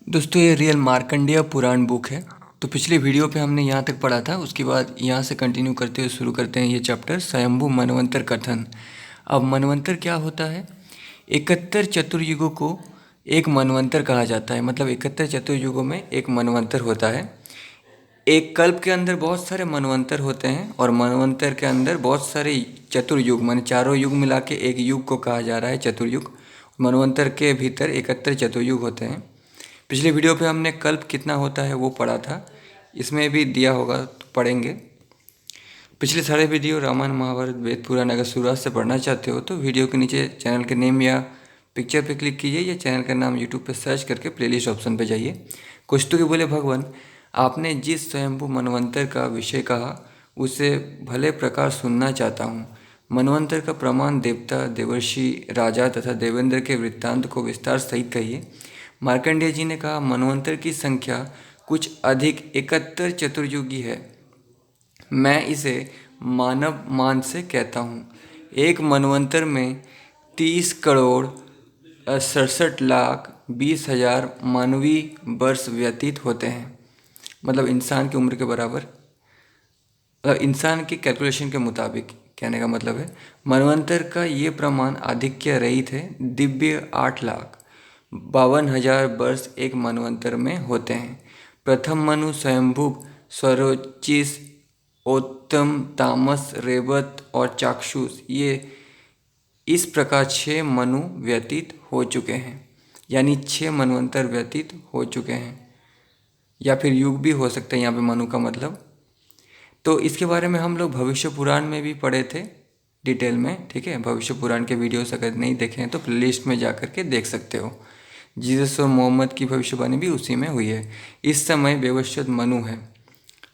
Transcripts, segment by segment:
दोस्तों ये रियल मार्कंडेय पुराण बुक है। तो पिछले वीडियो पे हमने यहाँ तक पढ़ा था, उसके बाद यहाँ से कंटिन्यू करते हुए शुरू करते हैं ये चैप्टर स्वयंभू मनवंतर कथन। अब मनवंतर क्या होता है? 71 चतुर्युगों को एक मनवंतर कहा जाता है। मतलब 71 चतुर्युगों में एक मनवंतर होता है। एक कल्प के अंदर बहुत सारे मनवंतर होते हैं और मनवंतर के अंदर बहुत सारे चतुर्युग, माने चारों युग मिला के एक युग को कहा जा रहा है चतुर्युग। मनवंतर के भीतर 71 चतुर्युग होते हैं। पिछले वीडियो पे हमने कल्प कितना होता है वो पढ़ा था, इसमें भी दिया होगा तो पढ़ेंगे। पिछले सारे वीडियो रामायण महाभारत वेद पुराण अगर शुरुआत से पढ़ना चाहते हो तो वीडियो के नीचे चैनल के नेम या पिक्चर पे क्लिक कीजिए या चैनल का नाम यूट्यूब पे सर्च करके प्लेलिस्ट ऑप्शन पे जाइए। कुछ तो के बोले भगवान, आपने जिस स्वयंभू मनवंतर का विषय कहा उसे भले प्रकार सुनना चाहता हूँ। मनवंतर का प्रमाण देवता, देवर्षि, राजा तथा देवेंद्र के वृत्तांत को विस्तार सहित कहिए। मार्कंडेय जी ने कहा, मनवंतर की संख्या कुछ अधिक 71 चतुर्युगी है। मैं इसे मानव मान से कहता हूँ। एक मनवंतर में 30 करोड़ 67,20,000 मानवीय वर्ष व्यतीत होते हैं। मतलब इंसान की उम्र के बराबर, इंसान की कैलकुलेशन के मुताबिक कहने का मतलब है। मनवंतर का ये प्रमाण आधिक्य रहित है। दिव्य 8,52,000 वर्ष एक मनवंतर में होते हैं। प्रथम मनु, स्वयंभू, स्वरोचिष, उत्तम, तामस, रेवत और चाक्षुष, ये इस प्रकार 6 मनु व्यतीत हो चुके हैं। यानी 6 मनवंतर व्यतीत हो चुके हैं, या फिर युग भी हो सकता है यहाँ पे मनु का मतलब। तो इसके बारे में हम लोग भविष्य पुराण में भी पढ़े थे डिटेल में, ठीक है। भविष्य पुराण के वीडियोस अगर नहीं देखे हैं तो प्लेलिस्ट में जा कर के देख सकते हो। जीसस और मोहम्मद की भविष्यवाणी भी उसी में हुई है। इस समय वैवस्वत मनु है,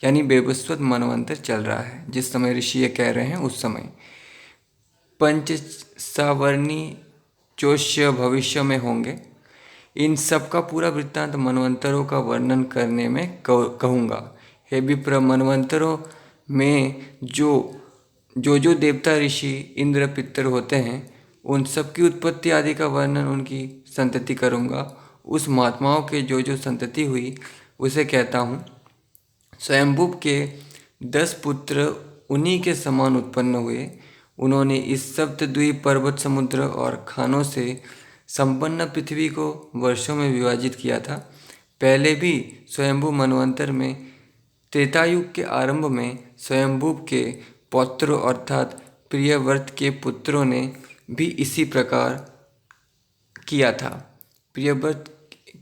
यानी वैवस्वत मनवंतर चल रहा है। जिस समय ऋषि ये कह रहे हैं उस समय पंच सावर्णी चौष्य भविष्य में होंगे। इन सब का पूरा वृत्तांत मनवंतरों का वर्णन करने में कहूँगा। हे विप्र, मनवंतरों में जो देवता, ऋषि, इंद्र, पितर होते हैं उन सब की उत्पत्ति आदि का वर्णन, उनकी संतति करूँगा। उस महात्माओं के जो संतति हुई उसे कहता हूँ। स्वयंभू के 10 पुत्र उन्हीं के समान उत्पन्न हुए। उन्होंने इस सप्तद्वीप, पर्वत, समुद्र और खानों से संपन्न पृथ्वी को वर्षों में विभाजित किया था। पहले भी स्वयंभू मनवंतर में त्रेतायुग के आरंभ में स्वयंभू के पौत्रों अर्थात प्रियव्रत के पुत्रों ने भी इसी प्रकार किया था। प्रियव्रत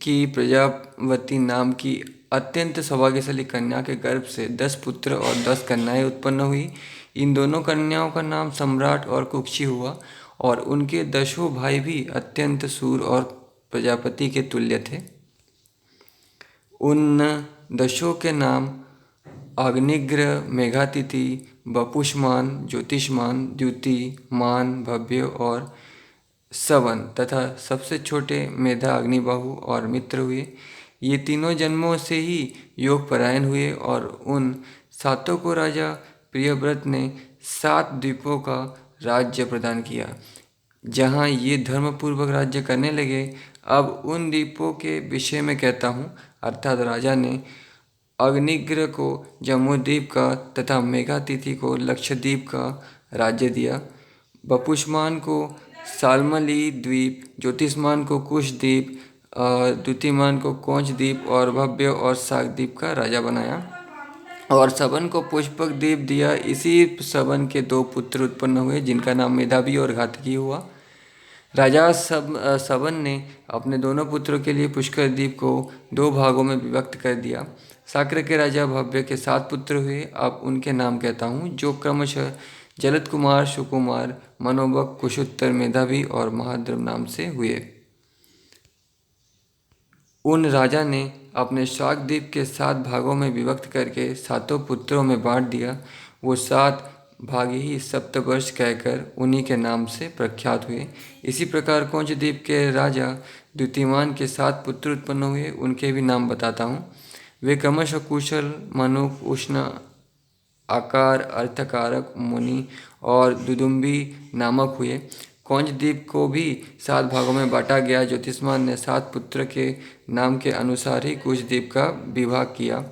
की प्रजावती नाम की अत्यंत सौभाग्यशाली कन्या के गर्भ से 10 पुत्र और 10 कन्याएं उत्पन्न हुई। इन दोनों कन्याओं का नाम सम्राट और कुक्षी हुआ और उनके 10 भाई भी अत्यंत शूर और प्रजापति के तुल्य थे। उन 10 के नाम अग्निग्र, मेघातिथि, वपुष्मान, ज्योतिष्मान, द्युतिमान, भव्य और सवन तथा सबसे छोटे मेधा, अग्निबाहु और मित्र हुए। ये तीनों जन्मों से ही योग परायण हुए और उन 7 को राजा प्रियव्रत ने 7 द्वीपों का राज्य प्रदान किया। जहाँ ये धर्मपूर्वक राज्य करने लगे, अब उन द्वीपों के विषय में कहता हूँ। अर्थात राजा ने अग्निग्र को जम्बूद्वीप का तथा मेघातिथि को लक्षद्वीप का राज्य दिया। वपुष्मान को सालमली द्वीप, ज्योतिष्मान को कुश द्वीप, द्युतिमान को कौंच द्वीप और भव्य और शाक द्वीप का राजा बनाया और सवन को पुष्पक द्वीप दिया। इसी सवन के 2 पुत्र उत्पन्न हुए जिनका नाम मेधावी और घातकी हुआ। राजा सवन ने अपने दोनों पुत्रों के लिए पुष्कर द्वीप को 2 भागों में विभक्त कर दिया। साक्र के राजा भव्य के 7 पुत्र हुए। अब उनके नाम कहता हूँ, जो क्रमशः जलद कुमार, सुकुमार, मनोबक, कुशोत्तर, मेधावी और महाद्रव नाम से हुए। उन राजा ने अपने शाक द्वीप के 7 भागों में विभक्त करके 7 पुत्रों में बांट दिया। वो 7 भागी ही सप्तवर्ष कहकर उन्हीं के नाम से प्रख्यात हुए। इसी प्रकार कौंच द्वीप के राजा द्युतिमान के 7 पुत्र उत्पन्न हुए। उनके भी नाम बताता हूँ। वे क्रमशः कुशल, मनुक, उष्ण, आकार, अर्थकारक, मुनि और दुदुम्बी नामक हुए। कौंज द्वीप को भी 7 भागों में बांटा गया। ज्योतिषमान ने 7 पुत्र के नाम के अनुसार ही कुश द्वीप का विभाग किया,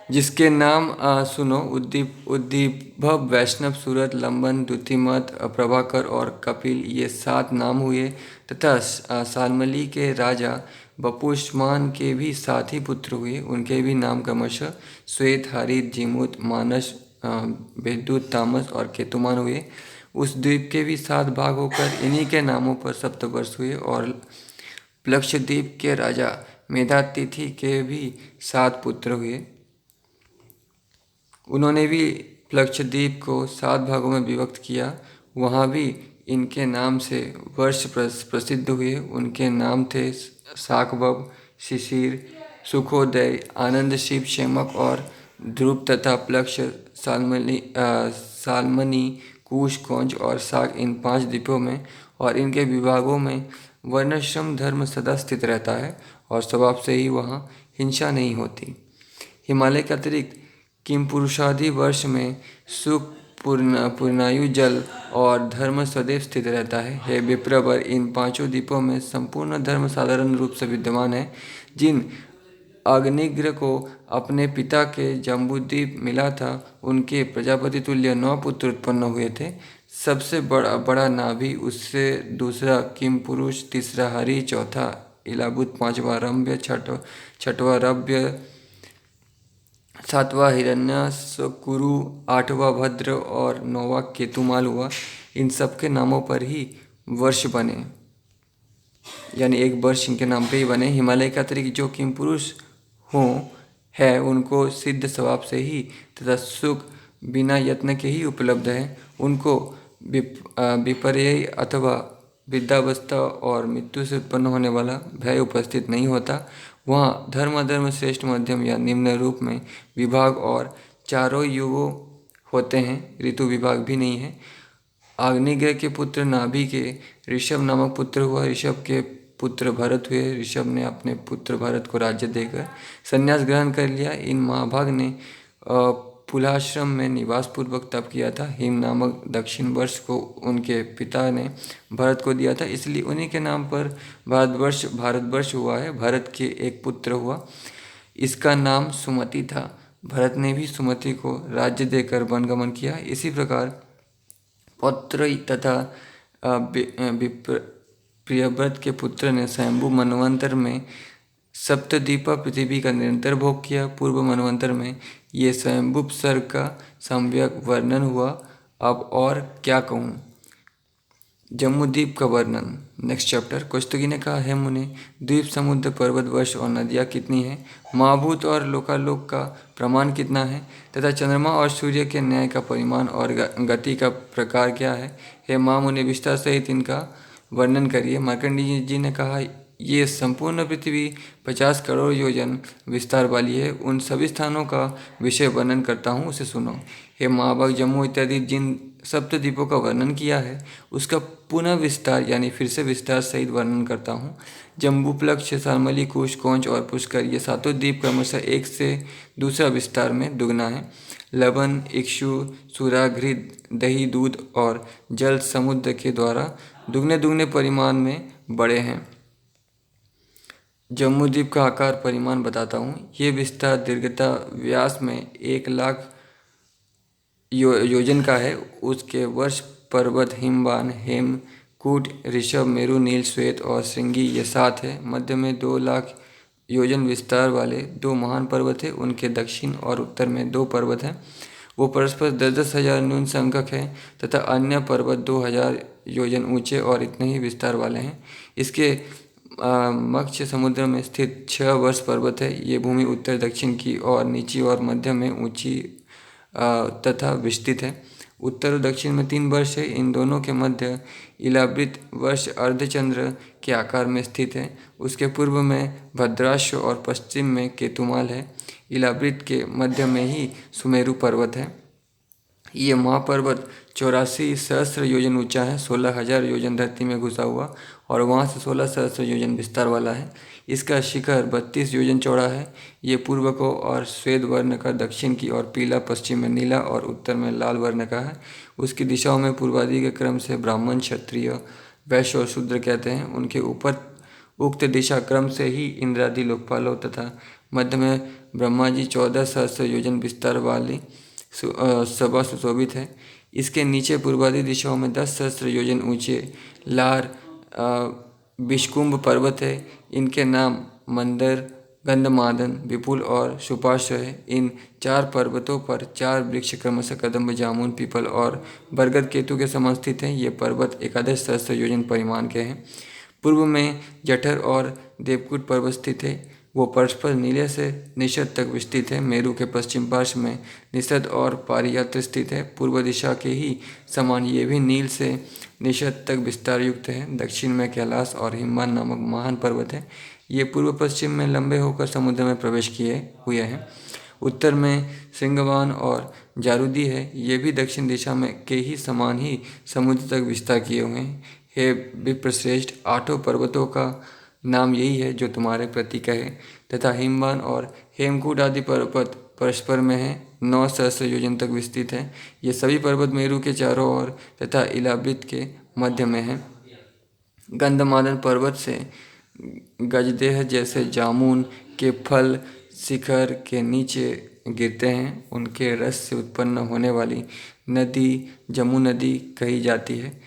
जिसके नाम सुनो: उद्दीपव, वैष्णव, सूरत, लंबन, द्युतिमत, प्रभाकर और कपिल। ये 7 नाम हुए। तथा शाल्मली के राजा बपुष्मान के भी 7 ही पुत्र हुए। उनके भी नाम क्रमशः श्वेत, हरित, जीमूत, मानस, विद्युत, तामस और केतुमान हुए। उस द्वीप के भी 7 भाग होकर इन्हीं के नामों पर सप्तवर्ष हुए। और प्लक्षद्वीप के राजा मेधातिथि के भी 7 पुत्र हुए। उन्होंने भी प्लक्षद्वीप को 7 भागों में विभक्त किया। वहाँ भी इनके नाम से वर्ष प्रसिद्ध हुए। उनके नाम थे शाकंभव, शिशिर, सुखोदय, आनंद, शिव, क्षेमक और ध्रुव। तथा प्लक्ष, साल्मनी, कुश, कौंज और शाक, इन 5 द्वीपों में और इनके विभागों में वर्णाश्रम धर्म सदा स्थित रहता है और स्वभाव से ही वहाँ हिंसा नहीं होती। हिमालय के अतिरिक्त किमपुरुषादि वर्ष में सुख, पूर्णायु, जल और धर्म सदैव स्थित रहता है। हे विप्रवर, इन 5 द्वीपों में संपूर्ण धर्म साधारण रूप से विद्यमान है। जिन अग्निग्र को अपने पिता के जम्बूद्वीप मिला था, उनके प्रजापति तुल्य 9 पुत्र उत्पन्न हुए थे। सबसे बड़ा नाभि, उससे दूसरा किमपुरुष, तीसरा हरि, चौथा इलाबुत, 5वां रम्य, छठवां रव्य, 7वां हिरण्यकुरु, 8वां भद्र और 9वां केतुमाल हुआ। इन सब के नामों पर ही वर्ष बने, यानी एक वर्ष इनके नाम पे ही बने। हिमालय के अतिरिक्त जो किमपुरुष है उनको सिद्ध स्वभाव से ही तथा सुख बिना यत्न के ही उपलब्ध है। उनको विपर्यय अथवा वृद्धावस्था और मृत्यु से उत्पन्न होने वाला भय उपस्थित नहीं होता। वहाँ धर्म अधर्म, श्रेष्ठ, मध्यम या निम्न रूप में विभाग और चारों युगों होते हैं। ऋतु विभाग भी नहीं है। अग्निग्रह के पुत्र नाभि के ऋषभ नामक पुत्र हुआ। ऋषभ के पुत्र भरत हुए। ऋषभ ने अपने पुत्र भरत को राज्य देकर संन्यास ग्रहण कर लिया। इन महाभाग ने पुलाश्रम में निवास पूर्वक तप किया था। हिम नामक दक्षिण वर्ष को उनके पिता ने भरत को दिया था, इसलिए उन्हीं के नाम पर भारतवर्ष हुआ है। भरत के एक पुत्र हुआ, इसका नाम सुमति था। भरत ने भी सुमति को राज्य देकर वनगमन किया। इसी प्रकार पौत्र तथा प्रियव्रत के पुत्र ने स्वयंभू मनवंतर में सप्तद्वीपा पृथ्वी का निरंतर भोग किया। पूर्व मनवंतर में ये स्वयंभू सर्ग का सम्यक वर्णन हुआ। अब और क्या कहूँ। जम्बूद्वीप का वर्णन, नेक्स्ट चैप्टर। कुस्तुगी ने कहा, है मुने, द्वीप, समुद्र, पर्वत, वर्ष और नदियाँ कितनी हैं? महाभूत और लोकालोक का प्रमाण कितना है? तथा चंद्रमा और सूर्य के न्याय का परिमाण और गति का प्रकार क्या है? हे महामुनि, विस्तार सहित इनका वर्णन करिए। मार्कंडेय जी ने कहा, ये संपूर्ण पृथ्वी 50 करोड़ योजन विस्तार वाली है। उन सभी स्थानों का विषय वर्णन करता हूँ, उसे सुनो। हे महाभाग, जम्मू इत्यादि जिन सप्तद्वीपों का वर्णन किया है, उसका पुनः विस्तार यानी फिर से विस्तार सहित वर्णन करता हूँ। जम्बू, प्लक्ष, शाल्मली, कुश, कौंच और पुष्कर, ये 7 द्वीप क्रमशः एक से दूसरा विस्तार में दुगना है। लवण, इक्षु, सूरा, घृत, दही, दूध और जल समुद्र के द्वारा दुगने परिमाण में बड़े हैं। जम्बूद्वीप का आकार परिमाण बताता हूँ। ये विस्तार दीर्घता व्यास में 1 लाख योजन का है। उसके वर्ष, पर्वत, हिमवान, हेमकूट, ऋषभ, मेरु, नील, श्वेत और श्रृंगी, ये 7 है। मध्य में 2 लाख योजन विस्तार वाले 2 महान पर्वत हैं। उनके दक्षिण और उत्तर में 2 पर्वत हैं, वो परस्पर 10-10 हजार न्यून संख्यक हैं। तथा अन्य पर्वत 2000 योजन ऊंचे और इतने ही विस्तार वाले हैं। इसके मक्ष समुद्र में स्थित 6 वर्ष पर्वत है। ये भूमि उत्तर दक्षिण की और नीची और मध्य में ऊंची तथा विस्तृत है। उत्तर और दक्षिण में 3 वर्ष है। इन दोनों के मध्य इलावृत वर्ष अर्धचंद्र के आकार में स्थित है। उसके पूर्व में भद्राश्व और पश्चिम में केतुमाल है। इलावृत के मध्य में ही सुमेरु पर्वत है। ये महापर्वत 84 सहस्त्र योजन ऊंचा है, 16,000 योजन धरती में घुसा हुआ और वहाँ से 16 सहस्त्र योजन विस्तार वाला है। इसका शिखर 32 योजन चौड़ा है। ये पूर्व को और श्वेत वर्ण का, दक्षिण की ओर पीला, पश्चिम में नीला और उत्तर में लाल वर्ण का है। उसकी दिशाओं में पूर्वादि के क्रम से ब्राह्मण, क्षत्रिय, वैश्य और शूद्र कहते हैं। उनके ऊपर उक्त दिशा क्रम से ही इंद्रादि लोकपालों तथा मध्य में ब्रह्मा जी 14 सहस्त्र योजन विस्तार वाली सभा सुशोभित है। इसके नीचे पूर्वादि दिशाओं में 10 सहस्त्र योजन ऊंचे लार विषकुंभ पर्वत है। इनके नाम मंदर, गंधमादन, विपुल और सुपार्श्व है। इन 4 पर्वतों पर 4 वृक्ष क्रमशः कदम्ब, जामुन, पीपल और बरगद केतु के समान स्थित हैं। ये पर्वत 11 सहस्त्र योजन परिमाण के हैं। पूर्व में जठर और देवकूट पर्वत स्थित है। वो परस्पर नीले से निषद तक विस्तृत है। मेरु के पश्चिम पार्श्व में निषद और पारियात्र स्थित है। पूर्व दिशा के ही समान ये भी नील से निषद तक विस्तार युक्त है। दक्षिण में कैलाश और हिमवान नामक महान पर्वत है। ये पूर्व पश्चिम में लंबे होकर समुद्र में प्रवेश किए हुए हैं। उत्तर में सिंगवान और जारूदी है। ये भी दक्षिण दिशा में के ही समान ही समुद्र तक विस्तार किए हुए हैं। हे विप्रश्रेष्ठ, 8 पर्वतों का नाम यही है जो तुम्हारे प्रतीक है, तथा हिमवान और हेमकूट आदि पर्वत परस्पर में है, 9 सहस्त्र योजन तक विस्तृत है। ये सभी पर्वत मेरु के चारों ओर तथा इलावृत के मध्य में है। गंधमादन पर्वत से गजदेह जैसे जामुन के फल शिखर के नीचे गिरते हैं। उनके रस से उत्पन्न होने वाली नदी जमुनदी कही जाती है।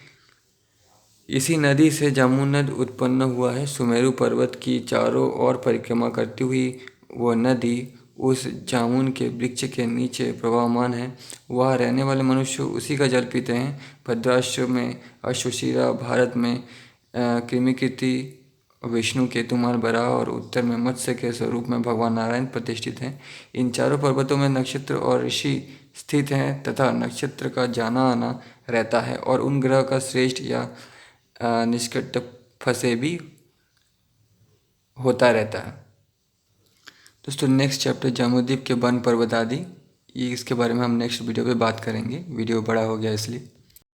इसी नदी से जमुनद उत्पन्न हुआ है। सुमेरु पर्वत की चारों ओर परिक्रमा करती हुई वह नदी उस जामुन के वृक्ष के नीचे प्रवाहमान है। वहाँ रहने वाले मनुष्य उसी का जल पीते हैं। भद्राश्व में अश्वशिरा, भारत में कृमिकीर्ति, विष्णु केतुमाल बराह और उत्तर में मत्स्य के स्वरूप में भगवान नारायण प्रतिष्ठित हैं। इन चारों पर्वतों में नक्षत्र और ऋषि स्थित हैं तथा नक्षत्र का जाना आना रहता है और उन ग्रह का श्रेष्ठ या निष्कट फंसे भी होता रहता है। दोस्तों नेक्स्ट चैप्टर जम्बूद्वीप के वन पर्वत आदि, ये इसके बारे में हम नेक्स्ट वीडियो पे बात करेंगे। वीडियो बड़ा हो गया इसलिए।